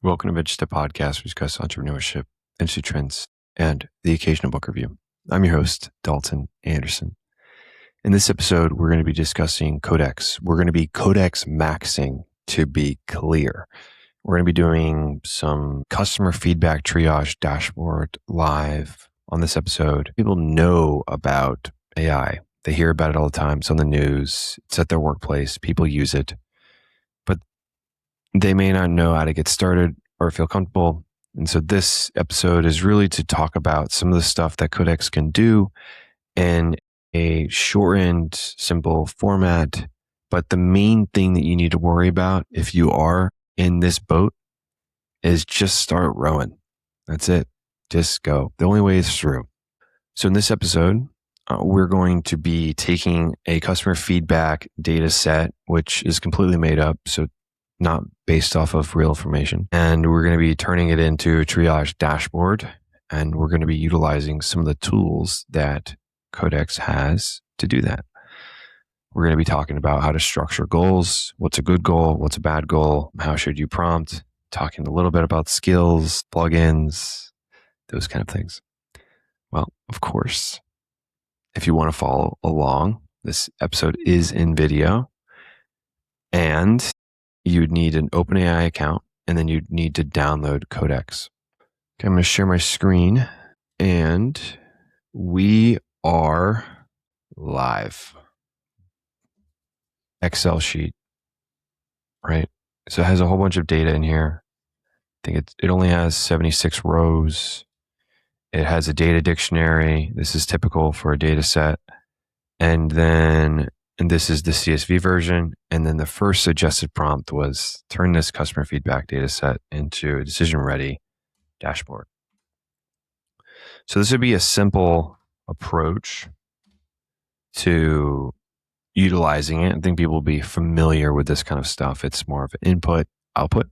Welcome to Mitch, the podcast. We discuss entrepreneurship, industry trends, and the occasional book review. I'm your host, Dalton Anderson. In this episode, we're going to be discussing Codex. We're going to be Codex maxing, to be clear. We're going to be doing some customer feedback triage dashboard live on this episode. People know about AI. They hear about it all the time. It's on the news. It's at their workplace. People use it. But they may not know how to get started or feel comfortable. And so this episode is really to talk about some of the stuff that Codex can do in a shortened, simple format. But the main thing that you need to worry about if you are in this boat is just start rowing. That's it. Just go. The only way is through. So in this episode, we're going to be taking a customer feedback data set, which is completely made up. So not based off of real information. And we're going to be turning it into a triage dashboard. And we're going to be utilizing some of the tools that Codex has to do that. We're going to be talking about how to structure goals. What's a good goal? What's a bad goal? How should you prompt? Talking a little bit about skills, plugins, those kind of things. Well, of course, if you want to follow along, this episode is in video. And you'd need an OpenAI account, and then you'd need to download Codex. Okay, I'm going to share my screen, and we are live. Excel sheet, right? So it has a whole bunch of data in here. I think it only has 76 rows. It has a data dictionary. This is typical for a data set. And this is the CSV version. And then the first suggested prompt was turn this customer feedback data set into a decision-ready dashboard. So this would be a simple approach to utilizing it. I think people will be familiar with this kind of stuff. It's more of an input, output.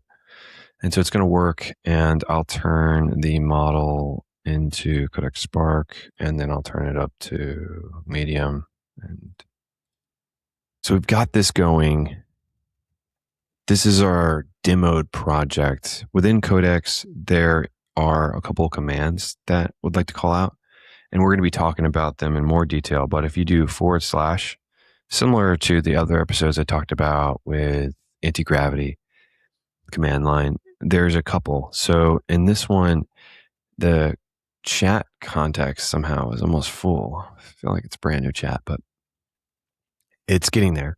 And so it's going to work. And I'll turn the model into Codex Spark, and then I'll turn it up to medium. And so we've got this going. This is our demoed project. Within Codex, there are a couple of commands that I would like to call out, and we're going to be talking about them in more detail. But if you do /, similar to the other episodes I talked about with anti-gravity command line, there's a couple. So in this one, the chat context somehow is almost full. I feel like it's brand new chat, but it's getting there.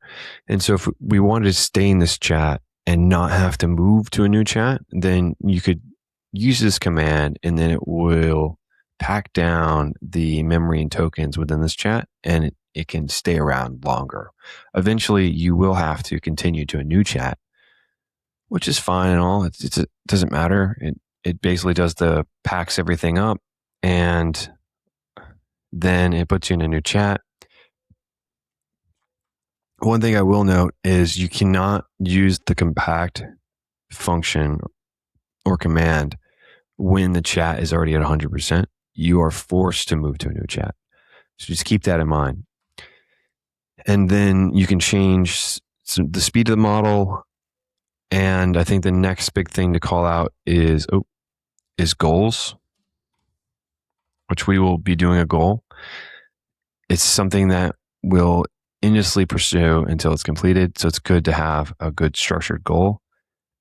And so if we wanted to stay in this chat and not have to move to a new chat, then you could use this command, and then it will pack down the memory and tokens within this chat, and it can stay around longer. Eventually, you will have to continue to a new chat, which is fine and all. It doesn't matter. It basically packs everything up, and then it puts you in a new chat. One thing I will note is you cannot use the compact function or command when the chat is already at 100%. You are forced to move to a new chat. So just keep that in mind. And then you can change the speed of the model. And I think the next big thing to call out is goals, which we will be doing a goal. It's something that will endlessly pursue until it's completed. So it's good to have a good structured goal.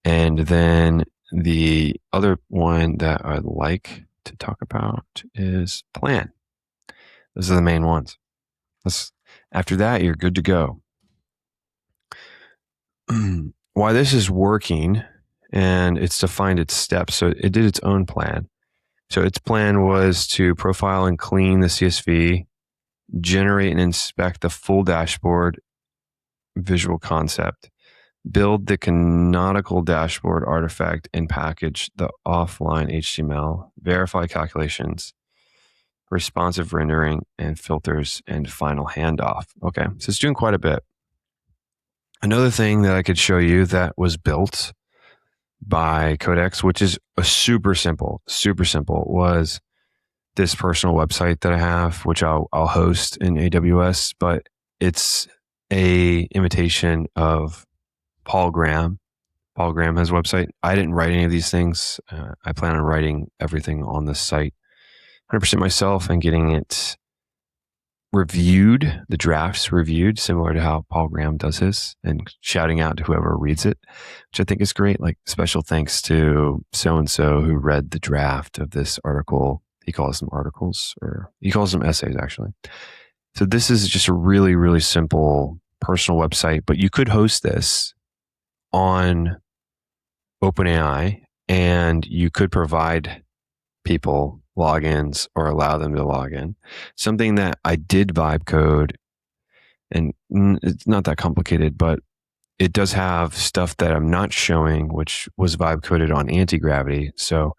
And then the other one that I'd like to talk about is plan. Those are the main ones. After that, you're good to go. Why this is working, and it's defined its steps. So it did its own plan. So its plan was to profile and clean the CSV, generate and inspect the full dashboard visual concept, build the canonical dashboard artifact, and package the offline HTML, verify calculations, responsive rendering, and filters, and final handoff. Okay, so it's doing quite a bit. Another thing that I could show you that was built by Codex, which is super simple, was this personal website that I have, which I'll host in AWS, but it's a imitation of Paul Graham, Paul Graham has a website. I didn't write any of these things. I plan on writing everything on this site 100% myself and getting it reviewed, the drafts reviewed, similar to how Paul Graham does his, and shouting out to whoever reads it, which I think is great. Like, special thanks to so-and-so who read the draft of this article. He calls them articles, or he calls them essays, actually. So this is just a really, really simple personal website, but you could host this on OpenAI and you could provide people logins or allow them to log in. Something that I did vibe code, and it's not that complicated, but it does have stuff that I'm not showing, which was vibe coded on anti-gravity. So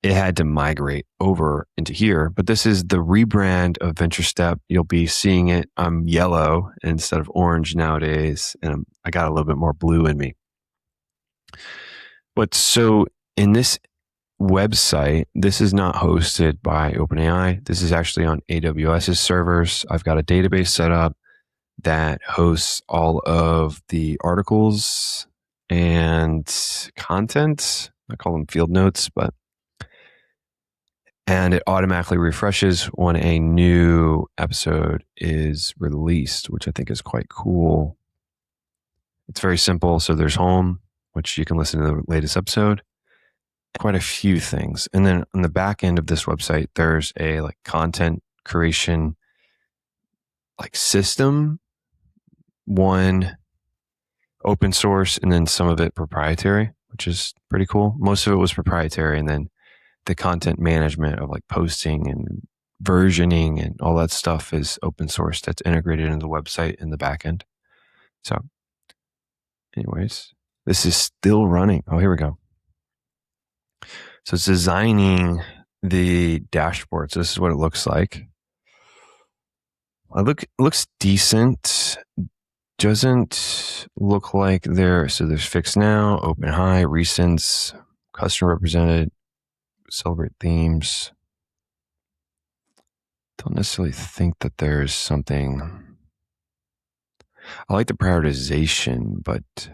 it had to migrate over into here. But this is the rebrand of VentureStep. You'll be seeing it. I'm yellow instead of orange nowadays, and I got a little bit more blue in me. But so in this website, this is not hosted by OpenAI. This is actually on AWS's servers. I've got a database set up that hosts all of the articles and content. I call them field notes, and it automatically refreshes when a new episode is released, which I think is quite cool. It's very simple. So there's home, which you can listen to the latest episode. Quite a few things. And then on the back end of this website, there's a like content creation like system, one open source, and then some of it proprietary, which is pretty cool. Most of it was proprietary, and then the content management of like posting and versioning and all that stuff is open source that's integrated into the website in the back end. So anyways, this is still running. Oh, here we go. So it's designing the dashboard. So this is what it looks like. It looks decent. Doesn't look like there's fix now, open high, recents, customer represented, celebrate themes. Don't necessarily think that there's something. I like the prioritization, but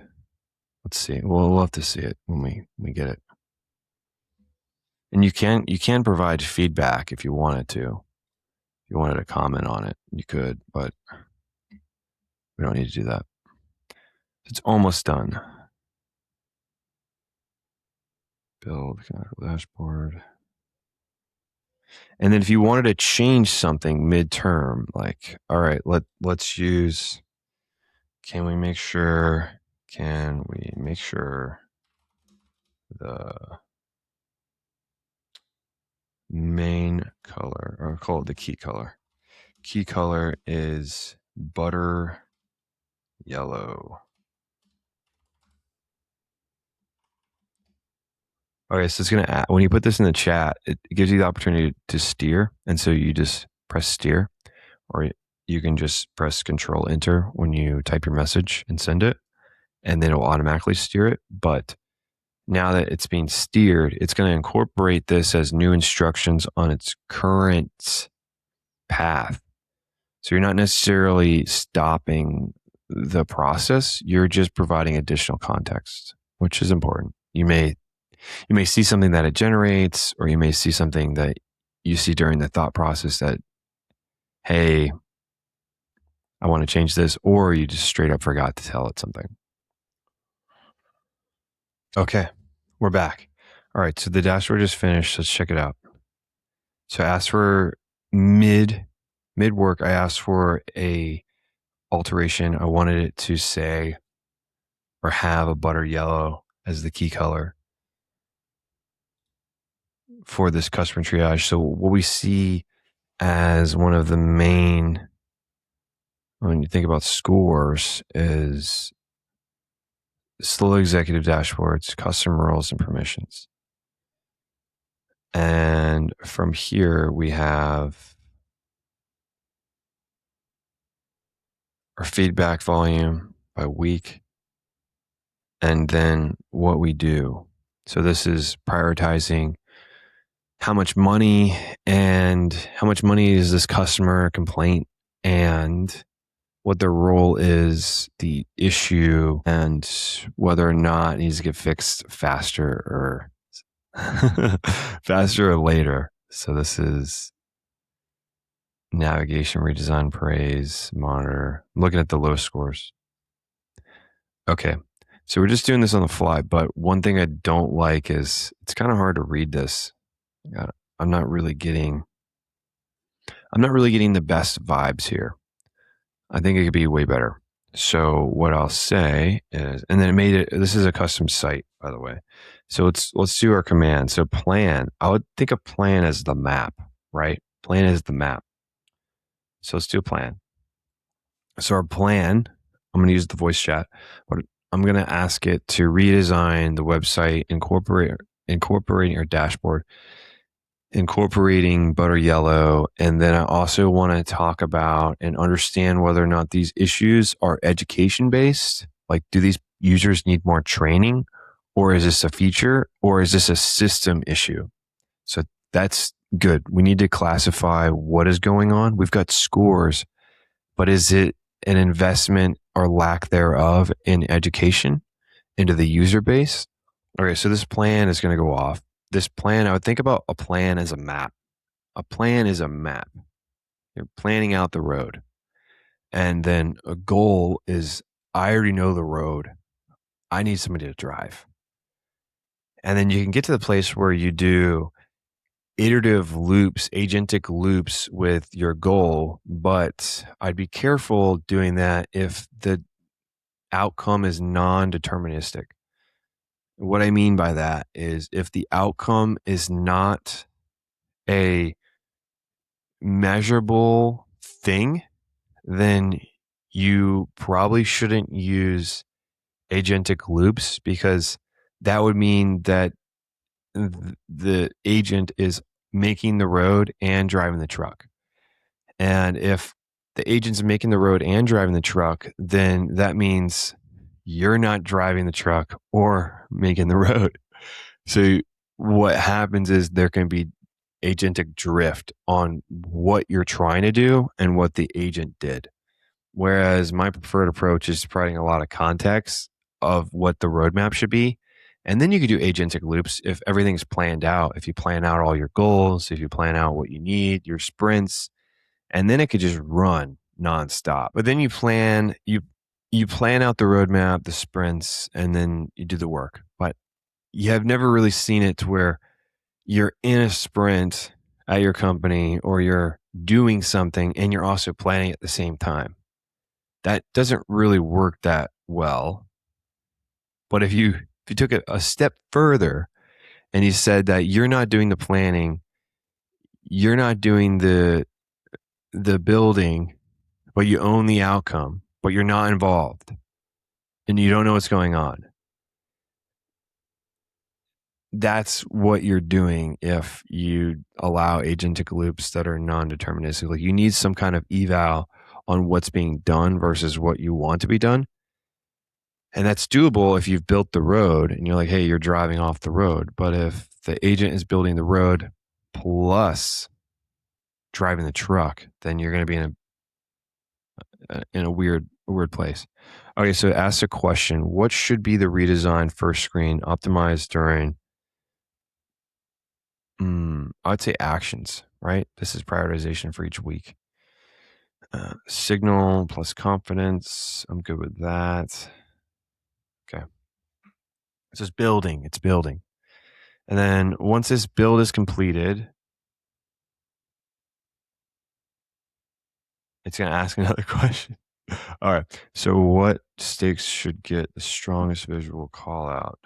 let's see. We'll have to see it when we get it. And you can provide feedback if you wanted to. If you wanted to comment on it, you could, but we don't need to do that. It's almost done. Build dashboard. And then if you wanted to change something midterm, like, all right, let's use, can we make sure the main color, or call it the key color. Key color is butter yellow. Okay, so it's going to add, when you put this in the chat, it gives you the opportunity to steer. And so you just press steer, or you can just press Control Enter when you type your message and send it, and then it will automatically steer it. But now that it's being steered, it's going to incorporate this as new instructions on its current path. So you're not necessarily stopping the process. You're just providing additional context, which is important. You may see something that it generates, or you may see something that you see during the thought process that, hey, I want to change this, or you just straight up forgot to tell it something. Okay, we're back. All right, so the dashboard is finished. Let's check it out. So I asked for mid work, I asked for a alteration. I wanted it to say or have a butter yellow as the key color for this customer triage. So what we see as one of the main, when you think about scores, is slow executive dashboards, custom roles, and permissions. And from here, we have our feedback volume by week, and then what we do. So this is prioritizing how much money is this customer complaint and what their role is, the issue, and whether or not it needs to get fixed faster or faster or later. So this is navigation, redesign, praise, monitor. I'm looking at the low scores. Okay. So we're just doing this on the fly, but one thing I don't like is it's kind of hard to read this. I'm not really getting the best vibes here. I think it could be way better. So what I'll say is, and then it made it. This is a custom site, by the way. So let's do our command. So plan. I would think of plan as the map, right? Plan is the map. So let's do a plan. So our plan. I'm going to use the voice chat, but I'm going to ask it to redesign the website, incorporating our dashboard, incorporating butter yellow. And then I also want to talk about and understand whether or not these issues are education based. Like, do these users need more training, or is this a feature, or is this a system issue? So that's good. We need to classify what is going on. We've got scores, but is it an investment or lack thereof in education into the user base? Okay, so this plan is going to go off. This plan, I would think about a plan as a map. A plan is a map. You're planning out the road. And then a goal is, I already know the road. I need somebody to drive. And then you can get to the place where you do iterative loops, agentic loops with your goal. But I'd be careful doing that if the outcome is non-deterministic. What I mean by that is if the outcome is not a measurable thing, then you probably shouldn't use agentic loops, because that would mean that the agent is making the road and driving the truck. And if the agent's making the road and driving the truck, then that means you're not driving the truck or making the road. So what happens is there can be agentic drift on what you're trying to do and what the agent did. Whereas my preferred approach is providing a lot of context of what the roadmap should be. And then you could do agentic loops if everything's planned out. If you plan out all your goals, if you plan out what you need, your sprints, and then it could just run nonstop. But then you plan out the roadmap, the sprints, and then you do the work. But you have never really seen it to where you're in a sprint at your company or you're doing something and you're also planning at the same time. That doesn't really work that well. But if you took it a step further and you said that you're not doing the planning, you're not doing the building, but you own the outcome, but you're not involved and you don't know what's going on. That's what you're doing if you allow agentic loops that are non-deterministic. Like, you need some kind of eval on what's being done versus what you want to be done. And that's doable if you've built the road and you're like, hey, you're driving off the road. But if the agent is building the road plus driving the truck, then you're going to be in a weird place. Okay, so ask a question. What should be the redesign first screen optimized during I'd say actions, right? This is prioritization for each week. Signal plus confidence. I'm good with that. Okay. So it's building. It's building. And then once this build is completed, it's going to ask another question. All right. So what stakes should get the strongest visual call out?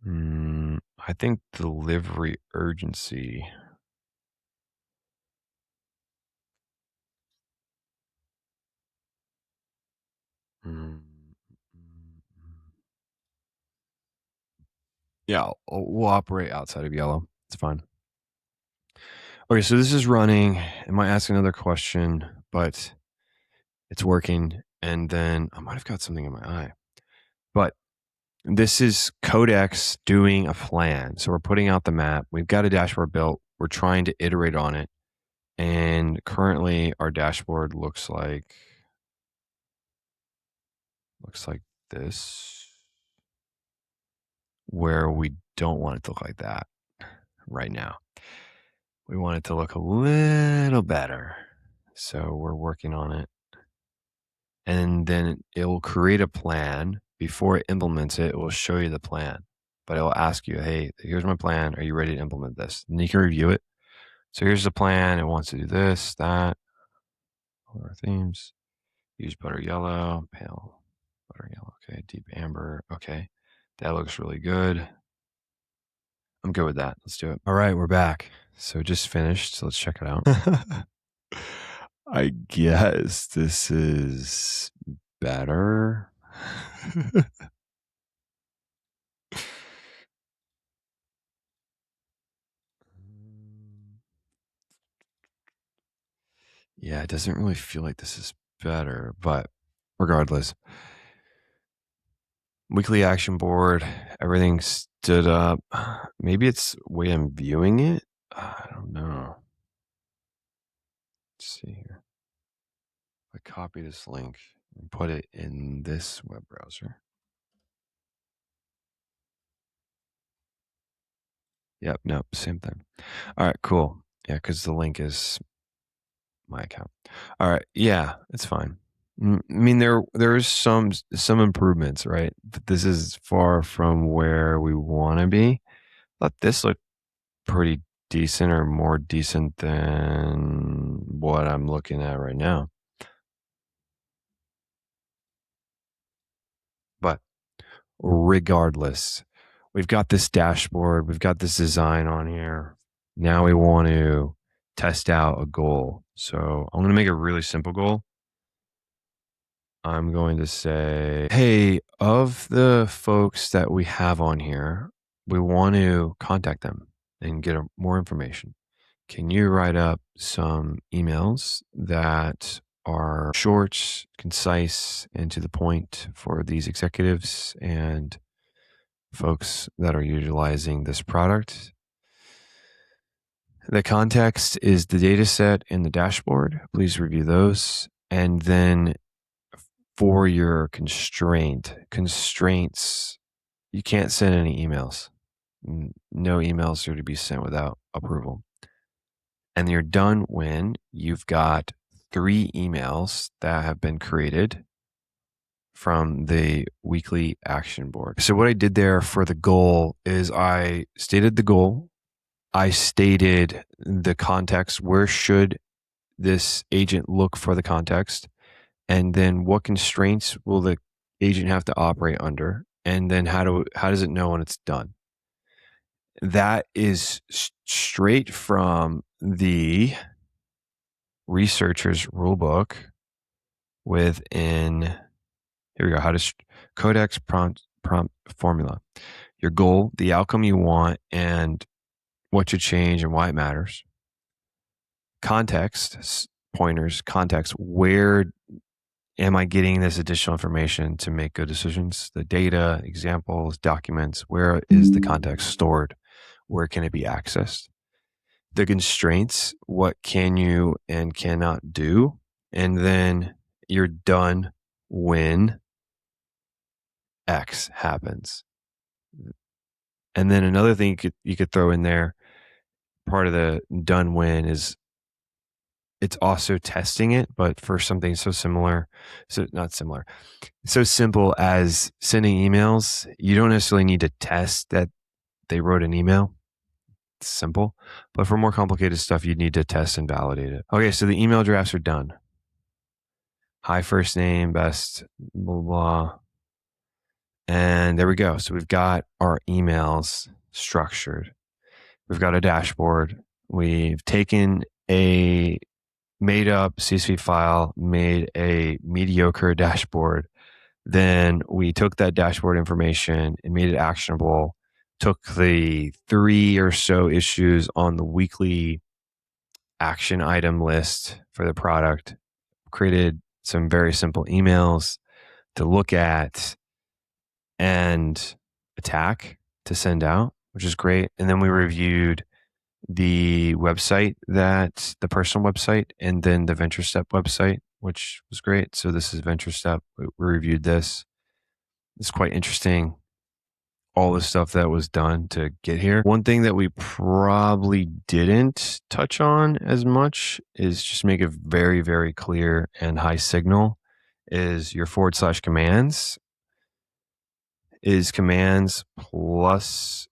I think delivery urgency. Yeah, we'll operate outside of yellow. It's fine. Okay, so this is running. It might ask another question, but it's working. And then I might have got something in my eye. But this is Codex doing a plan. So we're putting out the map. We've got a dashboard built. We're trying to iterate on it. And currently our dashboard looks like this, where we don't want it to look like that right now. We want it to look a little better. So we're working on it. And then it will create a plan. Before it implements it, it will show you the plan. But it will ask you, hey, here's my plan. Are you ready to implement this? And you can review it. So here's the plan. It wants to do this, that. All our themes. Use butter yellow, pale butter yellow. Okay, deep amber. Okay, that looks really good. I'm good with that. Let's do it. All right, we're back. So just finished. So let's check it out. I guess this is better. Yeah, it doesn't really feel like this is better, but regardless. Weekly action board, everything stood up. Maybe it's the way I'm viewing it. I don't know. Let's see here. I copy this link and put it in this web browser. Yep, nope, same thing. All right, cool. Yeah, because the link is my account. All right, yeah, it's fine. I mean, there is some improvements, right? But this is far from where we want to be. Let this look pretty decent, or more decent than what I'm looking at right now. But regardless, we've got this dashboard, we've got this design on here. Now we want to test out a goal. So I'm going to make a really simple goal. I'm going to say, hey, of the folks that we have on here, we want to contact them and get more information. Can you write up some emails that are short, concise, and to the point for these executives and folks that are utilizing this product? The context is the data set and the dashboard. Please review those. And then for your constraints, you can't send any emails. No emails are to be sent without approval. And you're done when you've got 3 emails that have been created from the weekly action board. So what I did there for the goal is I stated the goal. I stated the context. Where should this agent look for the context? And then what constraints will the agent have to operate under? And then how does it know when it's done? That is straight from the researcher's rulebook within, here we go, how to Codex prompt formula. Your goal, the outcome you want, and what should change and why it matters. Context, pointers, context, where am I getting this additional information to make good decisions? The data, examples, documents, where is the context stored? Where can it be accessed? The constraints, what can you and cannot do? And then you're done when X happens. And then another thing you could throw in there, part of the done when is it's also testing it, but for something so similar, so not similar, so simple as sending emails, you don't necessarily need to test that they wrote an email. It's simple. But for more complicated stuff, you need to test and validate it. Okay, so the email drafts are done. Hi, first name, best, blah, blah. And there we go. So we've got our emails structured. We've got a dashboard. We've taken a made up CSV file, made a mediocre dashboard. Then we took that dashboard information and made it actionable, took the 3 or so issues on the weekly action item list for the product, created some very simple emails to look at and attack to send out, which is great. And then we reviewed the website, that the personal website, and then the VentureStep website, which was great. So this is VentureStep. We reviewed this. It's quite interesting, all the stuff that was done to get here. One thing that we probably didn't touch on as much is just make it very, very clear and high signal is your / commands is commands plus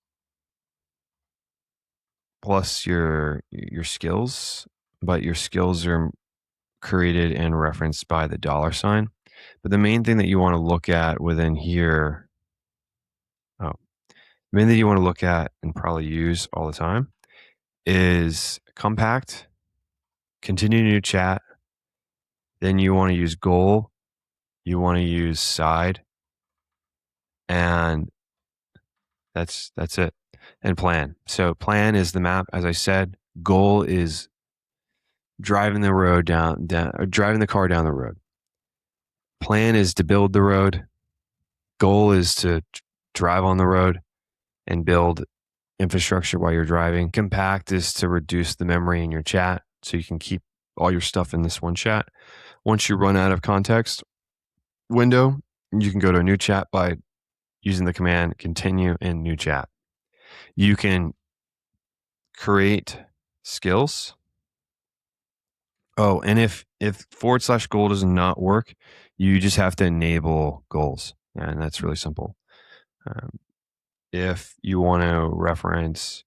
your skills, but your skills are created and referenced by the $sign. But the main thing that you want to look at within here, the main thing you want to look at and probably use all the time is compact, continue new chat. Then you want to use goal, you want to use side, and that's it. And plan. So plan is the map, as I said. Goal is driving the road down or driving the car down the road. Plan is to build the road. Goal is to drive on the road and build infrastructure while you're driving. Compact is to reduce the memory in your chat so you can keep all your stuff in this one chat. Once you run out of context window, you can go to a new chat by using the command continue in new chat. You can create skills. Oh, and if / goal does not work, you just have to enable goals, and that's really simple. If you want to reference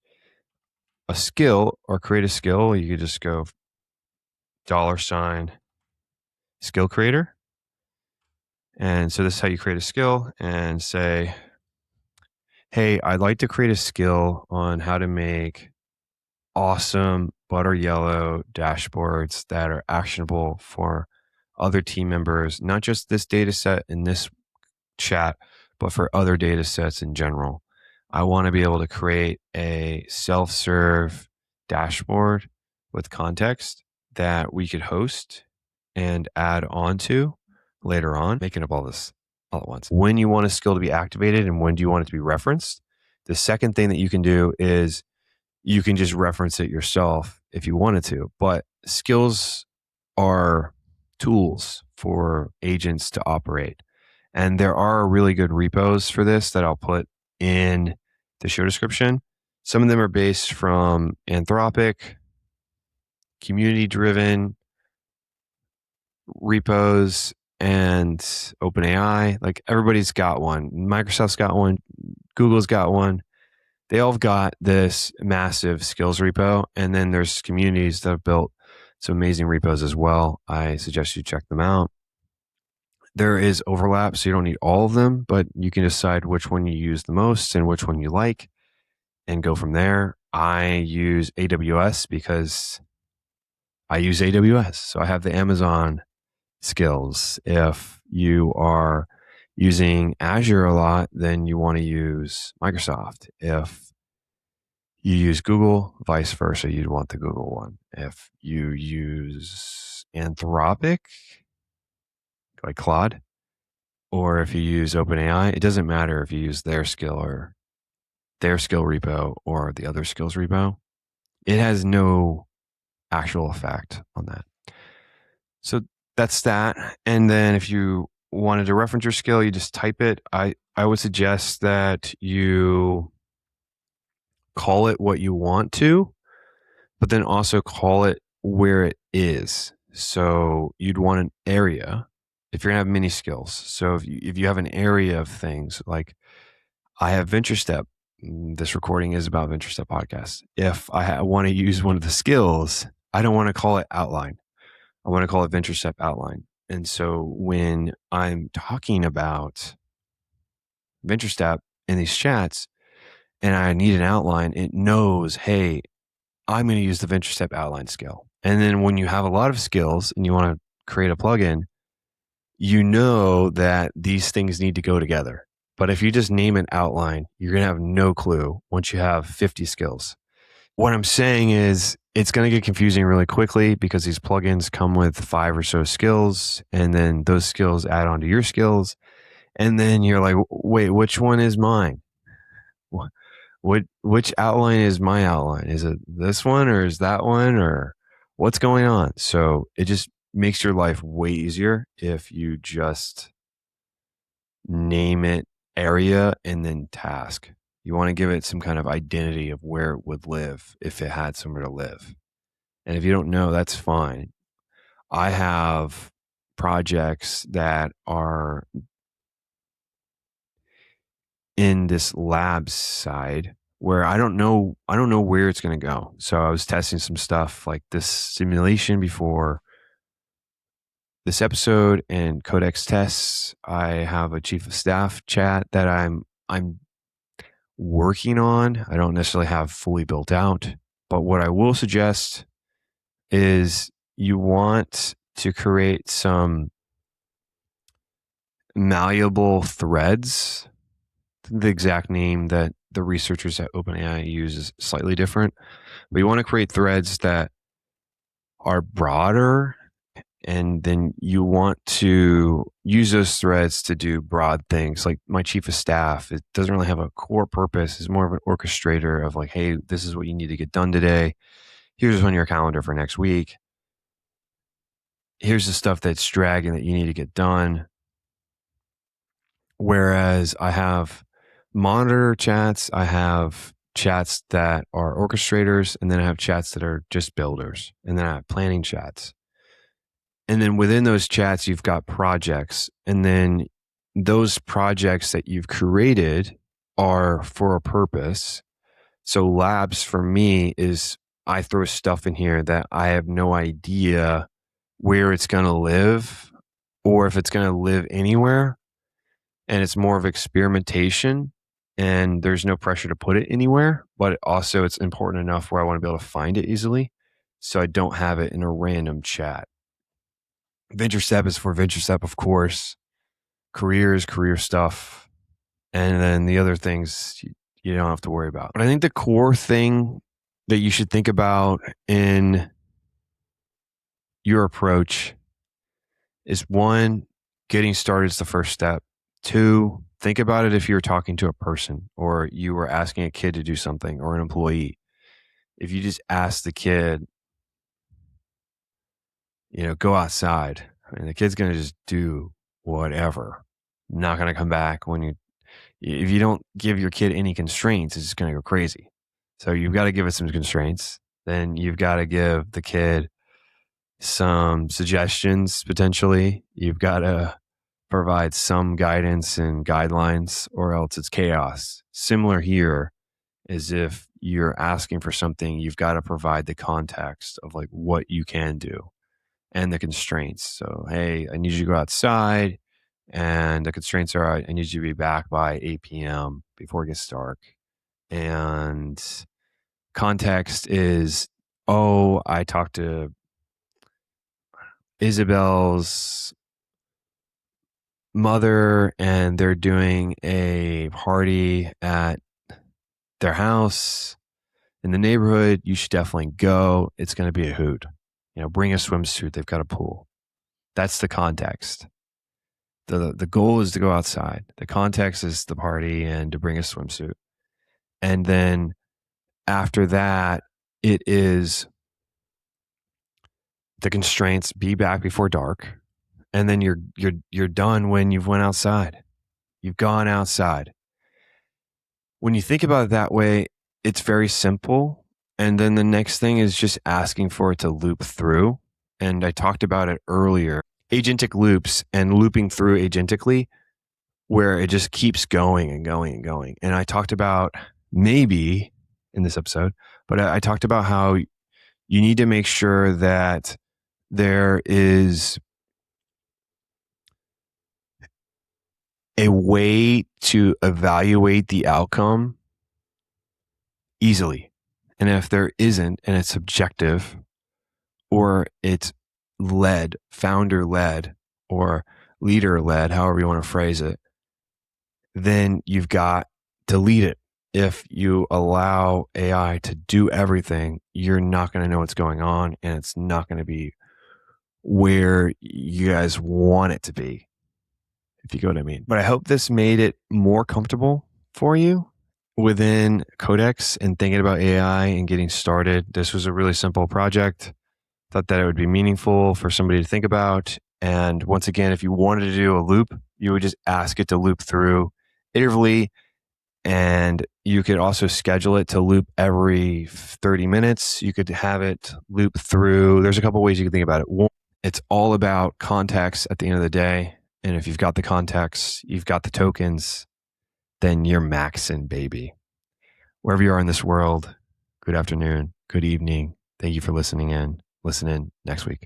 a skill or create a skill, you could just go $, skill creator. And so this is how you create a skill and say, hey, I'd like to create a skill on how to make awesome butter yellow dashboards that are actionable for other team members, not just this data set in this chat, but for other data sets in general. I want to be able to create a self-serve dashboard with context that we could host and add on to later on, making up all this all at once. When you want a skill to be activated and when do you want it to be referenced? The second thing that you can do is you can just reference it yourself if you wanted to, but skills are tools for agents to operate. And there are really good repos for this that I'll put in the show description. Some of them are based from Anthropic, community-driven repos, and OpenAI. Like everybody's got one. Microsoft's got one. Google's got one. They all have got this massive skills repo. And then there's communities that have built some amazing repos as well. I suggest you check them out. There is overlap, so you don't need all of them, but you can decide which one you use the most and which one you like and go from there. I use AWS because I use AWS. So I have the Amazon skills. If you are using Azure a lot, then you want to use Microsoft. If you use Google, vice versa, you'd want the Google one. If you use Anthropic, like Claude, or if you use OpenAI, it doesn't matter if you use their skill or their skill repo or the other skills repo. It has no actual effect on that. So that's that. And then if you wanted to reference your skill, you just type it. I would suggest that you call it what you want to, but then also call it where it is. So you'd want an area if you're gonna have many skills. So if you have an area of things, like I have VentureStep. This recording is about VentureStep podcast. If I want to use one of the skills, I don't want to call it outline. I want to call it VentureStep outline. And so when I'm talking about VentureStep in these chats and I need an outline, it knows, hey, I'm going to use the VentureStep outline skill. And then when you have a lot of skills and you want to create a plugin, you know that these things need to go together. But if you just name an outline, you're going to have no clue once you have 50 skills. What I'm saying is it's going to get confusing really quickly because these plugins come with 5 or so skills, and then those skills add on to your skills. And then you're like, wait, which one is mine? which outline is my outline? Is it this one or is that one or what's going on? So it just makes your life way easier if you just name it area and then task. You want to give it some kind of identity of where it would live if it had somewhere to live. And if you don't know, that's fine. I have projects that are in this lab side where I don't know where it's going to go. So I was testing some stuff like this simulation before this episode and Codex tests. I have a chief of staff chat that I'm working on. I don't necessarily have fully built out, but what I will suggest is you want to create some malleable threads. The exact name that the researchers at OpenAI use is slightly different, but you want to create threads that are broader, and then you want to use those threads to do broad things. Like my chief of staff, it doesn't really have a core purpose. It's more of an orchestrator of like, hey, this is what you need to get done today. Here's what's on your calendar for next week. Here's the stuff that's dragging that you need to get done. Whereas I have monitor chats, I have chats that are orchestrators, and then I have chats that are just builders, and then I have planning chats. And then within those chats, you've got projects, and then those projects that you've created are for a purpose. So labs for me is I throw stuff in here that I have no idea where it's going to live or if it's going to live anywhere. And it's more of experimentation and there's no pressure to put it anywhere, but also it's important enough where I want to be able to find it easily. So I don't have it in a random chat. Venture step is for venture step, of course. Career is career stuff. And then the other things you don't have to worry about. But I think the core thing that you should think about in your approach is one, getting started is the first step. Two, think about it if you were talking to a person or you were asking a kid to do something or an employee. If you just ask the kid, go outside, the kid's going to just do whatever. Not going to come back if you don't give your kid any constraints, it's just going to go crazy. So you've got to give it some constraints. Then you've got to give the kid some suggestions potentially. You've got to provide some guidance and guidelines or else it's chaos. Similar here is if you're asking for something, you've got to provide the context of like what you can do and the constraints. So, hey, I need you to go outside and the constraints are I need you to be back by 8 p.m. before it gets dark. And context is, I talked to Isabel's mother and they're doing a party at their house in the neighborhood. You should definitely go. It's going to be a hoot. Bring a swimsuit. They've got a pool. That's the context. The goal is to go outside. The context is the party and to bring a swimsuit. And then after that, it is the constraints, be back before dark. And then you're done when you've went outside. You've gone outside. When you think about it that way, it's very simple. And then the next thing is just asking for it to loop through. And I talked about it earlier, agentic loops and looping through agentically, where it just keeps going and going and going. And I talked about maybe in this episode, but I talked about how you need to make sure that there is a way to evaluate the outcome easily. And if there isn't, and it's subjective, or it's founder led, or leader led, however you want to phrase it, then you've got to delete it. If you allow AI to do everything, you're not going to know what's going on, and it's not going to be where you guys want it to be, if you get what I mean. But I hope this made it more comfortable for you, within Codex and thinking about AI and getting started, this was a really simple project. Thought that it would be meaningful for somebody to think about. And once again, if you wanted to do a loop, you would just ask it to loop through iteratively. And you could also schedule it to loop every 30 minutes. You could have it loop through. There's a couple ways you can think about it. One, it's all about context at the end of the day. And if you've got the context, you've got the tokens, then you're maxing, baby. Wherever you are in this world, good afternoon, good evening. Thank you for listening in. Listen in next week.